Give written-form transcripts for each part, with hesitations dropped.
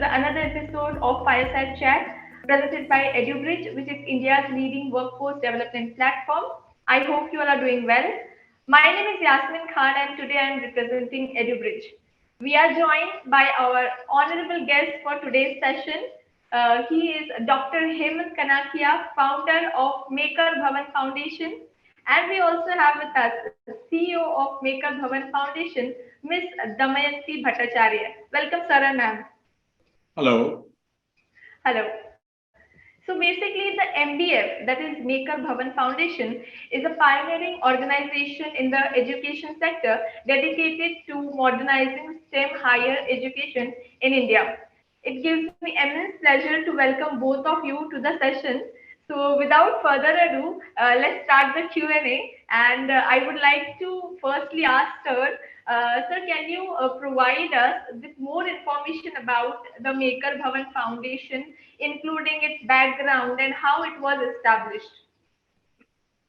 the another episode of Fireside Chat presented by EduBridge, which is India's leading workforce development platform. I hope you all are doing well. My name is Yasmin Khan and today I am representing EduBridge. We are joined by our honorable guest for today's session. He is Dr. Hemant Kanakia, founder of Maker Bhavan Foundation. And we also have with us CEO of Maker Bhavan Foundation, Ms Damayanti Bhattacharya. Welcome, sir and ma'am. Hello. Hello. So basically, the MBF, that is Maker Bhavan Foundation, is a pioneering organization in the education sector dedicated to modernizing STEM higher education in India. It gives me immense pleasure to welcome both of you to the session. So without further ado, let's start the Q&A. And I would like to firstly ask sir, can you provide us with more information about the Maker Bhavan Foundation, including its background and how it was established?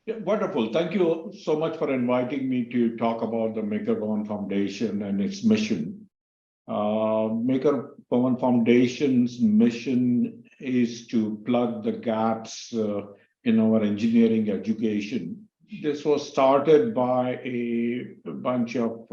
Yeah, wonderful. Thank you so much for inviting me to talk about the Maker Bhavan Foundation and its mission. Maker Bhavan Foundation's mission is to plug the gaps in our engineering education. This was started by a bunch of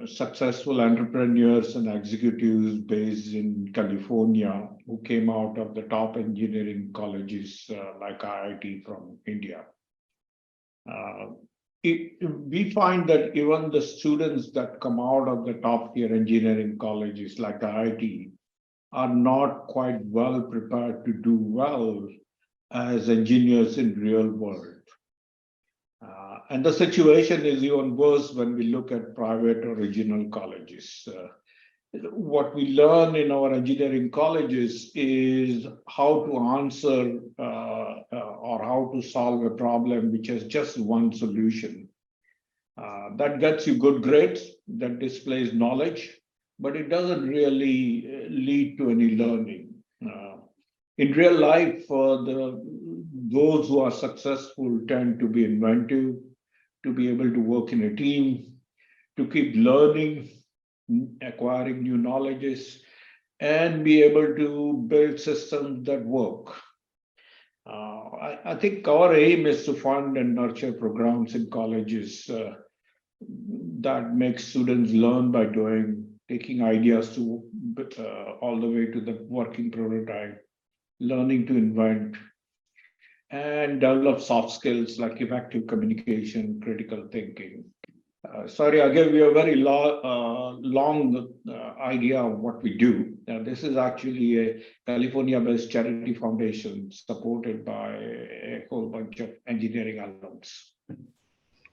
successful entrepreneurs and executives based in California who came out of the top engineering colleges like IIT from India. We find that even the students that come out of the top tier engineering colleges like IIT are not quite well prepared to do well as engineers in real world. And the situation is even worse when we look at private or regional colleges. What we learn in our engineering colleges is how to answer or how to solve a problem which has just one solution. That gets you good grades, that displays knowledge, but it doesn't really lead to any learning. In real life, those who are successful tend to be inventive, to be able to work in a team, to keep learning, acquiring new knowledges, and be able to build systems that work. I think our aim is to fund and nurture programs in colleges that make students learn by doing, taking ideas to all the way to the working prototype, learning to invent, and develop soft skills like effective communication, critical thinking. Sorry, I gave you a very long idea of what we do. This is actually a California-based charity foundation supported by a whole bunch of engineering alums.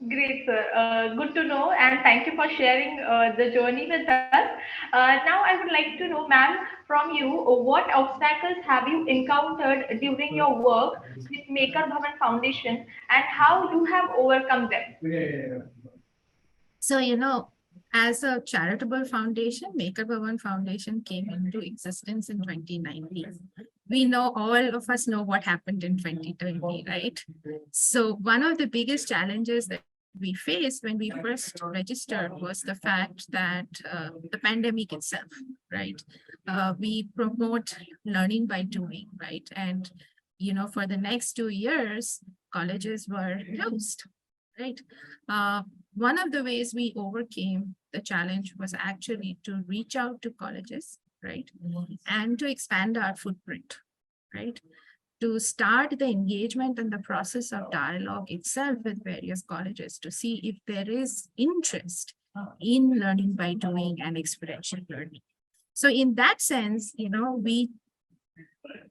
Great, sir. Good to know, and thank you for sharing the journey with us. Now, I would like to know, ma'am, from you, what obstacles have you encountered during your work with Maker Bhavan Foundation, and how you have overcome them? So, as a charitable foundation, Maker Bhavan Foundation came into existence in 2019. We know, all of us know what happened in 2020, right? So one of the biggest challenges that we faced when we first registered was the fact that the pandemic itself, right? We promote learning by doing, right? And, for the next 2 years, colleges were closed, right? One of the ways we overcame the challenge was actually to reach out to colleges, right? And to expand our footprint, right? To start the engagement and the process of dialogue itself with various colleges to see if there is interest in learning by doing and experiential learning. So in that sense, we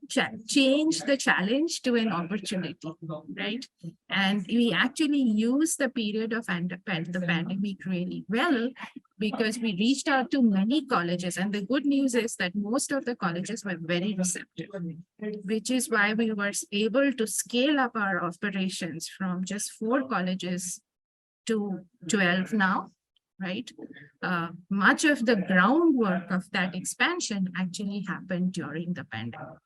change the challenge to an opportunity, right? And we actually use the period of the pandemic really well, because we reached out to many colleges, and the good news is that most of the colleges were very receptive, which is why we were able to scale up our operations from just 4 colleges to 12 now, right? Much of the groundwork of that expansion actually happened during the pandemic.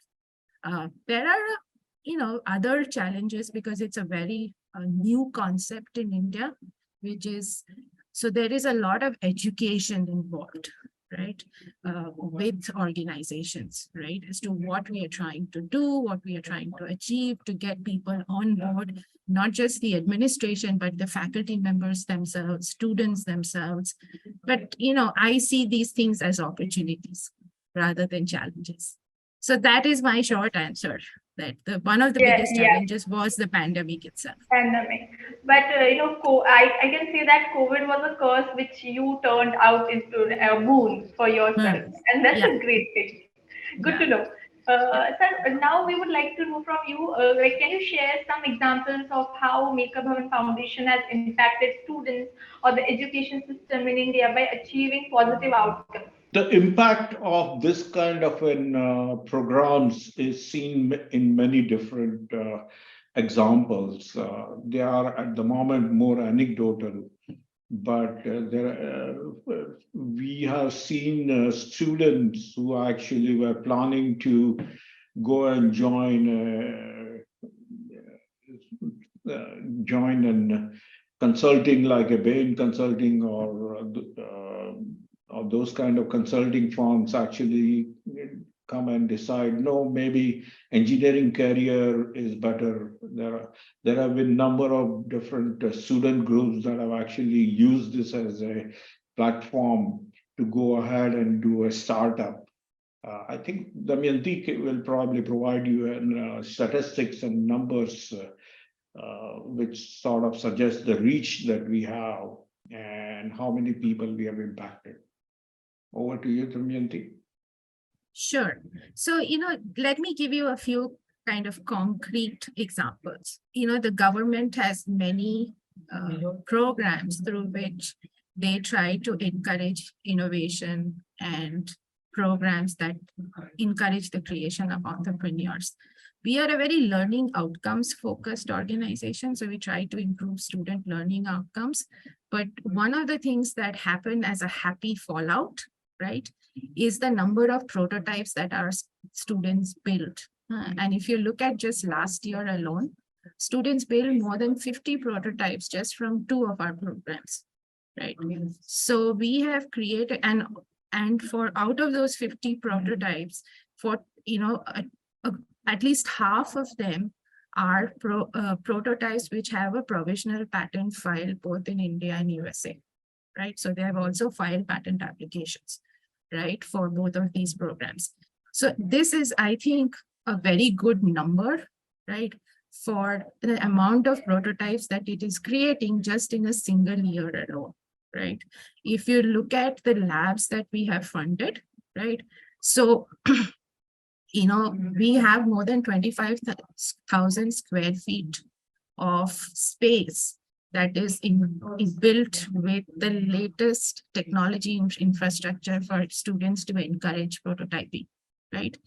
There are, other challenges because it's a very new concept in India, which is, so there is a lot of education involved, right, with organizations, right, as to what we are trying to do, what we are trying to achieve, to get people on board, not just the administration, but the faculty members themselves, students themselves. But, I see these things as opportunities rather than challenges. So that is my short answer, that one of the Yeah, biggest yeah. challenges was the pandemic itself. Pandemic. But I can say that COVID was a curse which you turned out into a boon for yourself, Hmm. and that's Yeah, a great thing. Good yeah, to know. yeah. Sir, now we would like to know from you, like, can you share some examples of how Maker Bhavan Foundation has impacted students or the education system in India by achieving positive outcomes? The impact of this kind of programs is seen in many different examples. They are at the moment more anecdotal, but we have seen students who actually were planning to go and join in consulting like a Bain Consulting or those kind of consulting firms actually come and decide, no, maybe engineering career is better. There have been number of different student groups that have actually used this as a platform to go ahead and do a startup. I think Damayanti will probably provide you statistics and numbers which sort of suggest the reach that we have and how many people we have impacted. Over to you, Damayanti. Sure. So, let me give you a few kind of concrete examples. The government has many programs through which they try to encourage innovation and programs that encourage the creation of entrepreneurs. We are a very learning outcomes focused organization, so we try to improve student learning outcomes. But one of the things that happen as a happy fallout, right, is the number of prototypes that our students built. And if you look at just last year alone, students built more than 50 prototypes just from 2 of our programs, right? So we have created, and for out of those 50 prototypes, for at least half of them are prototypes which have a provisional patent filed both in India and USA, right? So they have also filed patent applications, right, for both of these programs. So this is, I think, a very good number, right, for the amount of prototypes that it is creating just in a single year alone, right? If you look at the labs that we have funded, right, so we have more than 25,000 square feet of space that is built with the latest technology infrastructure for students to encourage prototyping, right?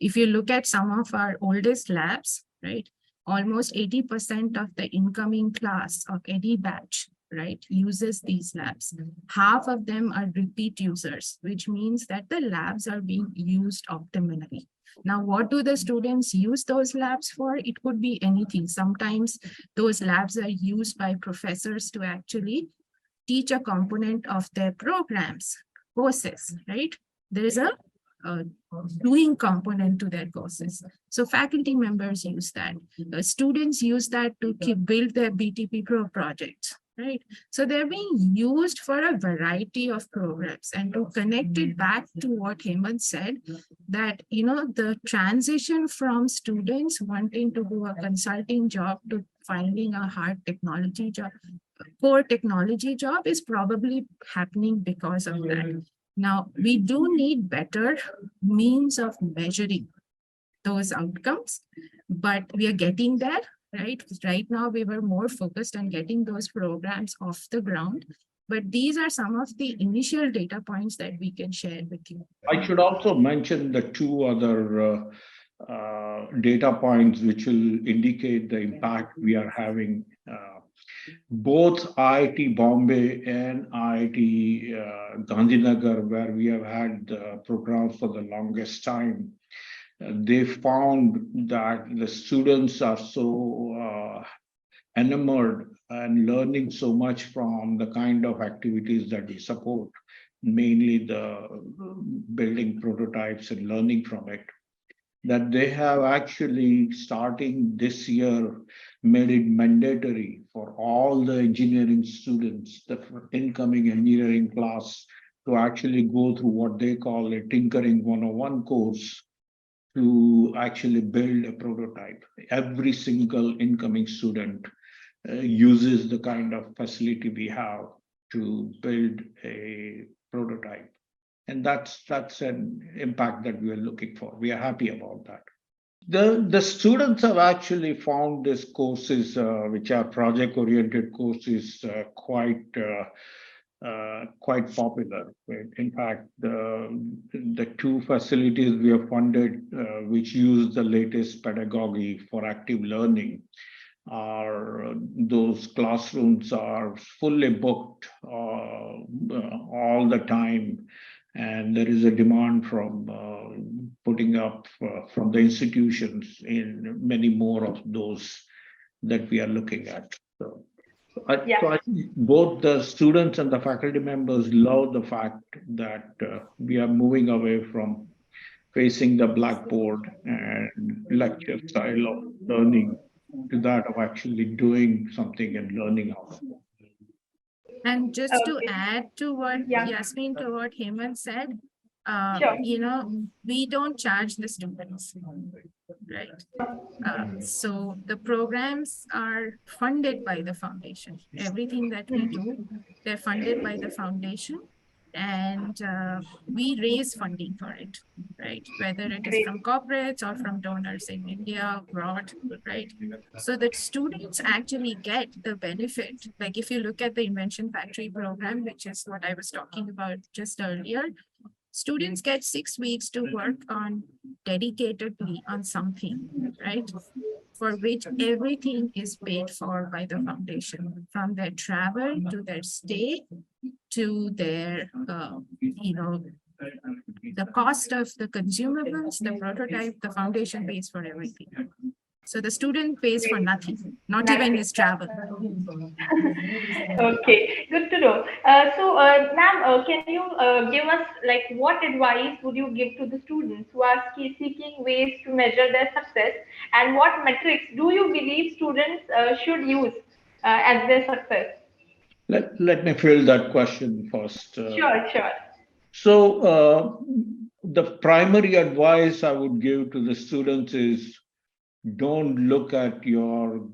If you look at some of our oldest labs, right, almost 80% of the incoming class of any batch, right, uses these labs. Half of them are repeat users, which means that the labs are being used optimally. Now, what do the students use those labs for? It could be anything. Sometimes those labs are used by professors to actually teach a component of their programs, courses, right? There's a doing component to their courses. So faculty members use that. Students use that to build their BTP Pro projects, right? So they're being used for a variety of programs. And to connect it back to what Hemant said, that, the transition from students wanting to do a consulting job to finding a hard technology job, core technology job, is probably happening because of that. Now, we do need better means of measuring those outcomes, but we are getting there, right? Right now, we were more focused on getting those programs off the ground, but these are some of the initial data points that we can share with you. I should also mention the 2 other data points which will indicate the impact we are having. Both IIT Bombay and IIT Gandhinagar, where we have had the programs for the longest time, they found that the students are so enamored and learning so much from the kind of activities that we support, mainly the building prototypes and learning from it, that they have actually, starting this year, made it mandatory for all the engineering students, the incoming engineering class, to actually go through what they call a Tinkering 101 course to actually build a prototype. Every single incoming student uses the kind of facility we have to build a prototype. And that's an impact that we are looking for. We are happy about that. The students have actually found these courses, which are project-oriented courses, quite popular. In fact, the two facilities we have funded, which use the latest pedagogy for active learning, are those classrooms are fully booked all the time, and there is a demand from putting up from the institutions in many more of those that we are looking at. So I think both the students and the faculty members love the fact that we are moving away from facing the blackboard and lecture style of learning to that of actually doing something and learning out. And just to Okay. add to what Yeah. Yasmin, to what Hemant said, Sure. we don't charge the students, right? So the programs are funded by the foundation. Everything that we do, they're funded by the foundation, and we raise funding for it, right? Whether it is Great. from corporates or from donors in India, abroad, right? So that students actually get the benefit. Like if you look at the Invention Factory program, which is what I was talking about just earlier, students get 6 weeks to work on dedicatedly on something, right? For which everything is paid for by the foundation, from their travel to their stay to their, the cost of the consumables, the prototype, the foundation pays for everything. So the student pays for nothing, not even his travel. Okay, good to know. Ma'am, can you give us like what advice would you give to the students who are seeking ways to measure their success, and what metrics do you believe students should use as their success? Let me fill that question first. Sure, sure. The primary advice I would give to the students is, don't look at your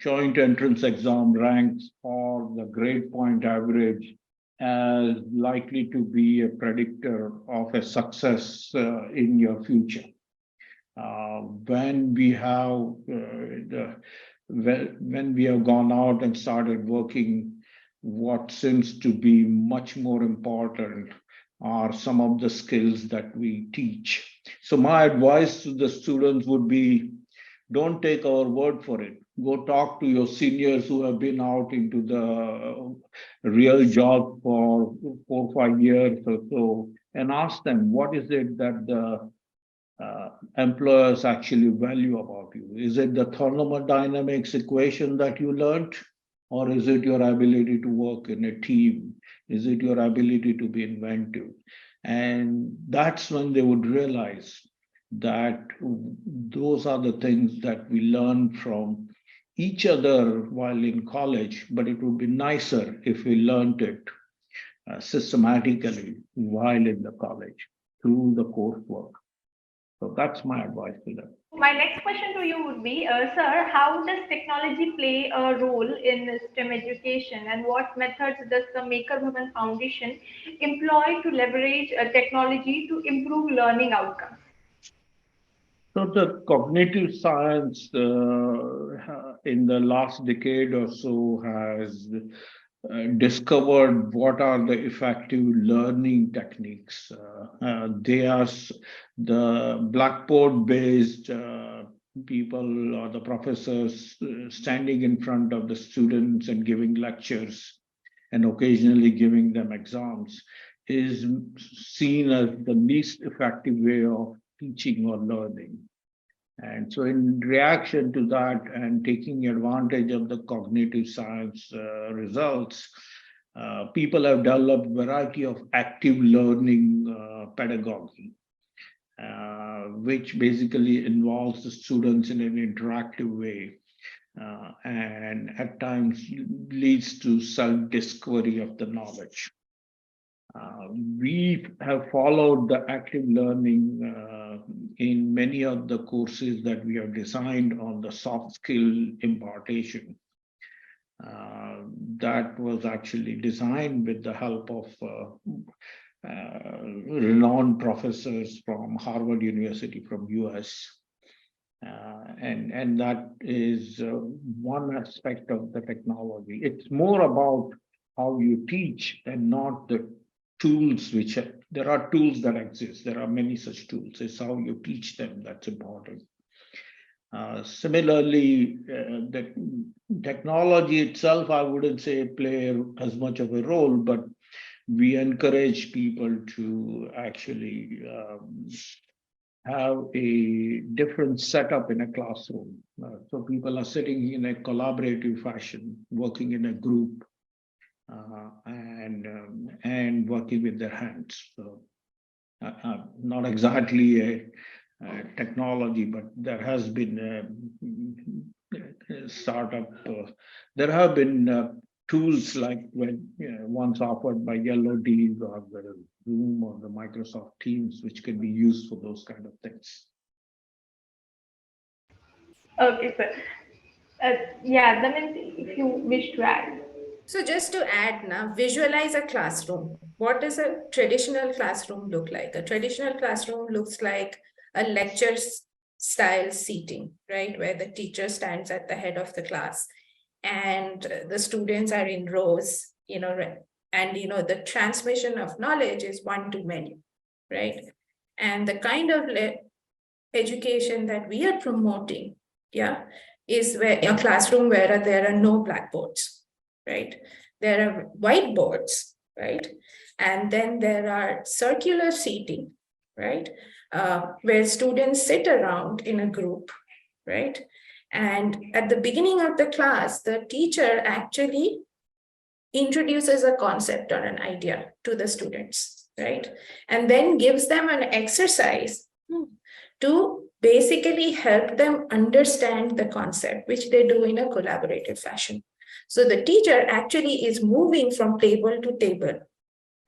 joint entrance exam ranks or the grade point average as likely to be a predictor of a success in your future. When we have when we have gone out and started working, what seems to be much more important are some of the skills that we teach. So my advice to the students would be, don't take our word for it. Go talk to your seniors who have been out into the real job for 4 or 5 years or so, and ask them, what is it that the employers actually value about you? Is it the thermodynamics equation that you learned? Or is it your ability to work in a team? Is it your ability to be inventive? And that's when they would realize that those are the things that we learn from each other while in college, but it would be nicer if we learned it systematically while in the college through the coursework. So that's my advice to them. My next question to you would be, sir, how does technology play a role in STEM education, and what methods does the Maker Bhavan Foundation employ to leverage technology to improve learning outcomes? So the cognitive science in the last decade or so has discovered what are the effective learning techniques. They are the blackboard-based people or the professors standing in front of the students and giving lectures and occasionally giving them exams is seen as the least effective way of teaching or learning. And so in reaction to that and taking advantage of the cognitive science results, People have developed variety of active learning pedagogy, which basically involves the students in an interactive way, and at times leads to self-discovery of the knowledge. We have followed the active learning in many of the courses that we have designed on the soft skill impartation. That was actually designed with the help of renowned professors from Harvard University from US. And that is one aspect of the technology. It's more about how you teach and not the tools which there are tools that exist. There are many such tools. It's how you teach them that's important. Similarly, the technology itself, I wouldn't say play as much of a role, but we encourage people to actually have a different setup in a classroom. So people are sitting in a collaborative fashion, working in a group, and working with their hands. So not exactly a technology, but there has been a startup. There have been tools like when once offered by Yellow Deals or the Zoom or the Microsoft Teams, which can be used for those kind of things. Okay, sir. Yeah, Damayanti, if you wish to add. So just to add now, visualize a classroom. What does a traditional classroom look like? A traditional classroom looks like a lecture style seating, right? Where the teacher stands at the head of the class and the students are in rows, and the transmission of knowledge is one to many, right? And the kind of education that we are promoting, is where a classroom where there are no blackboards, right? There are whiteboards, right? And then there are circular seating, right? Where students sit around in a group, right? And at the beginning of the class, the teacher actually introduces a concept or an idea to the students, right? And then gives them an exercise to basically help them understand the concept, which they do in a collaborative fashion. So the teacher actually is moving from table to table,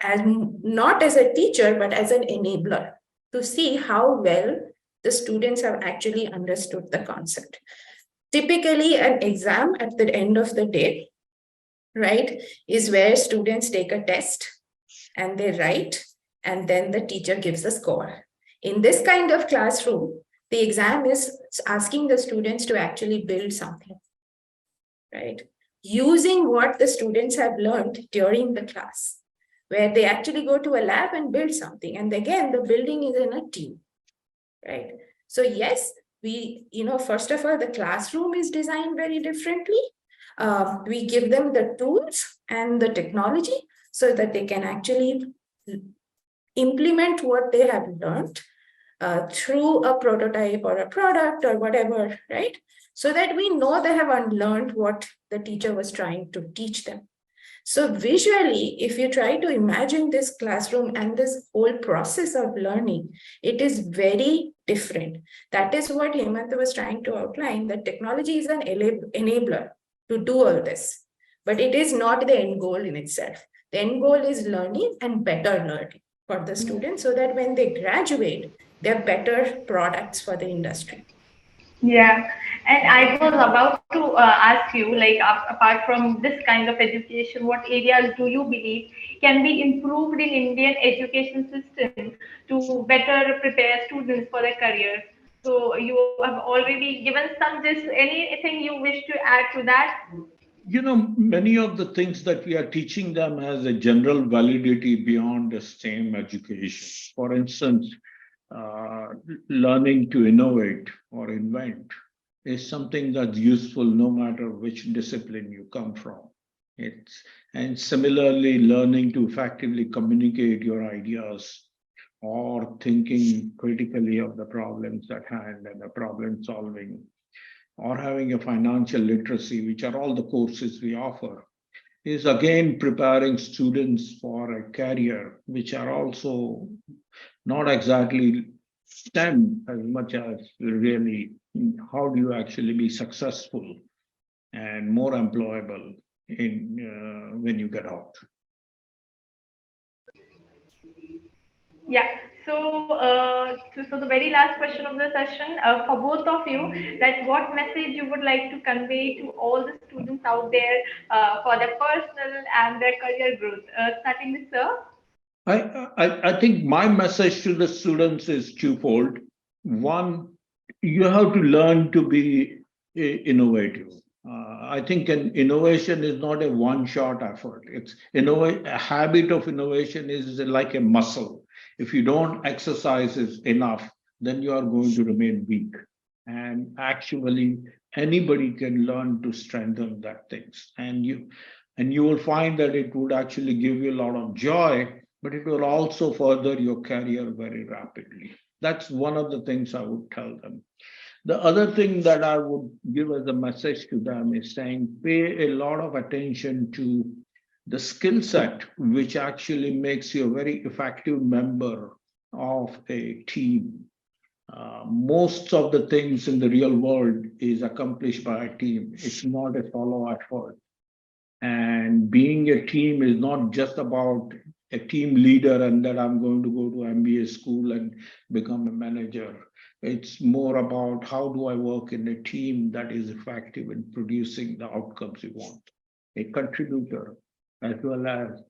as not as a teacher, but as an enabler to see how well the students have actually understood the concept. Typically, an exam at the end of the day, right, is where students take a test and they write, and then the teacher gives a score. In this kind of classroom, the exam is asking the students to actually build something, right? Using what the students have learned during the class, where they actually go to a lab and build something. And again, the building is in a team, right? So yes, first of all, the classroom is designed very differently. We give them the tools and the technology so that they can actually implement what they have learned through a prototype or a product or whatever, right? So that we know they have unlearned what the teacher was trying to teach them. So visually, if you try to imagine this classroom and this whole process of learning, it is very different. That is what Hemant was trying to outline, that technology is an enabler to do all this, but it is not the end goal in itself. The end goal is learning and better learning for the students so that when they graduate, they're better products for the industry. Yeah, and I was about to ask you, like, apart from this kind of education, what areas do you believe can be improved in Indian education system to better prepare students for their career? So you have already given some. Just anything you wish to add to that? Many of the things that we are teaching them has a general validity beyond the STEM education. For instance, learning to innovate or invent is something that's useful no matter which discipline you come from. And similarly, learning to effectively communicate your ideas or thinking critically of the problems at hand and the problem solving, or having a financial literacy, which are all the courses we offer, is again preparing students for a career, which are also not exactly STEM as much as really how do you actually be successful and more employable in when you get out. Yeah. So the very last question of the session for both of you, that what message you would like to convey to all the students out there for their personal and their career growth? Starting with Sir. I think my message to the students is twofold. One, you have to learn to be innovative. I think an innovation is not a one-shot effort. A habit of innovation is like a muscle. If you don't exercise it enough, then you are going to remain weak. And actually, anybody can learn to strengthen that things. And you will find that it would actually give you a lot of joy, but it will also further your career very rapidly. That's one of the things I would tell them. The other thing that I would give as a message to them is saying pay a lot of attention to the skill set, which actually makes you a very effective member of a team. Most of the things in the real world is accomplished by a team. It's not a solo effort. And being a team is not just about a team leader and that I'm going to go to MBA school and become a manager. It's more about how do I work in a team that is effective in producing the outcomes you want. A contributor, as well as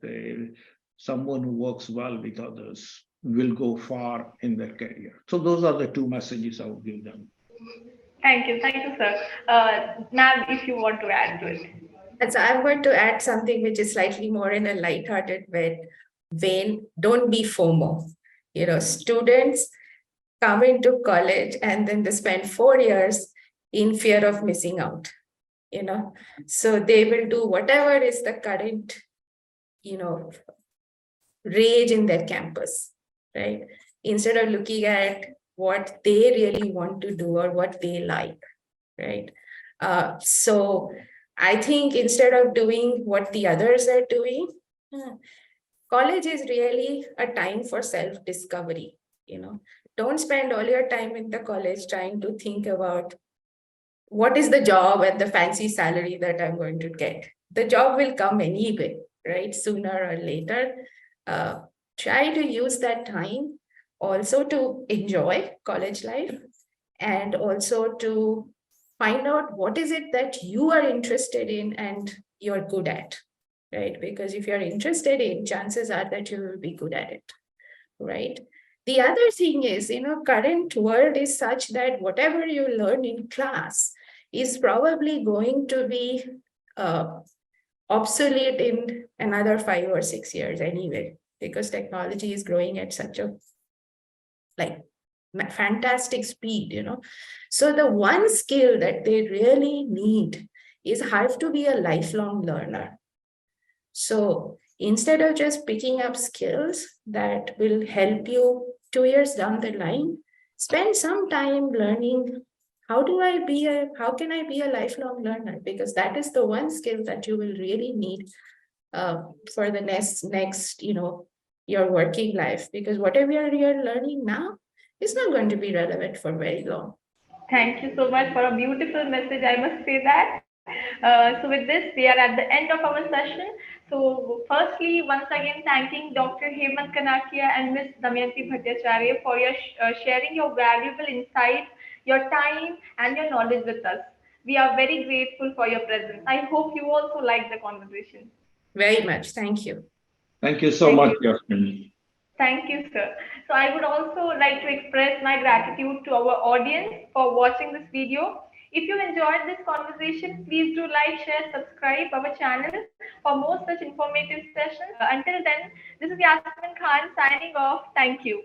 someone who works well with others, will go far in their career. So those are the two messages I would give them. Thank you, sir. Ma'am, if you want to add to it. And so I'm going to add something which is slightly more in a lighthearted vein. Don't be FOMO. Students come into college and then they spend 4 years in fear of missing out. So they will do whatever is the current, rage in their campus, right? Instead of looking at what they really want to do or what they like, right? So I think instead of doing what the others are doing, college is really a time for self-discovery. Don't spend all your time in the college trying to think about what is the job and the fancy salary that I'm going to get. The job will come anyway, right? Sooner or later. Try to use that time also to enjoy college life and also to find out what is it that you are interested in and you're good at, right? Because if you're interested in, chances are that you will be good at it, right? The other thing is, current world is such that whatever you learn in class is probably going to be obsolete in another 5 or 6 years anyway, because technology is growing at such a fantastic speed. So the one skill that they really need is have to be a lifelong learner. So instead of just picking up skills that will help you 2 years down the line, spend some time learning how can I be a lifelong learner? Because that is the one skill that you will really need for the next your working life. Because whatever you're learning now is not going to be relevant for very long. Thank you so much for a beautiful message, I must say that. So with this, we are at the end of our session. So firstly, once again, thanking Dr. Hemant Kanakia and Ms Damayanti Bhattacharya for your sharing your valuable insights, your time, and your knowledge with us. We are very grateful for your presence. I hope you also like the conversation. Very much. Thank you. Thank you so much, Yasmin. Thank you, sir. So I would also like to express my gratitude to our audience for watching this video. If you enjoyed this conversation, please do like, share, subscribe our channel for more such informative sessions. Until then, this is Yasmin Khan signing off. Thank you.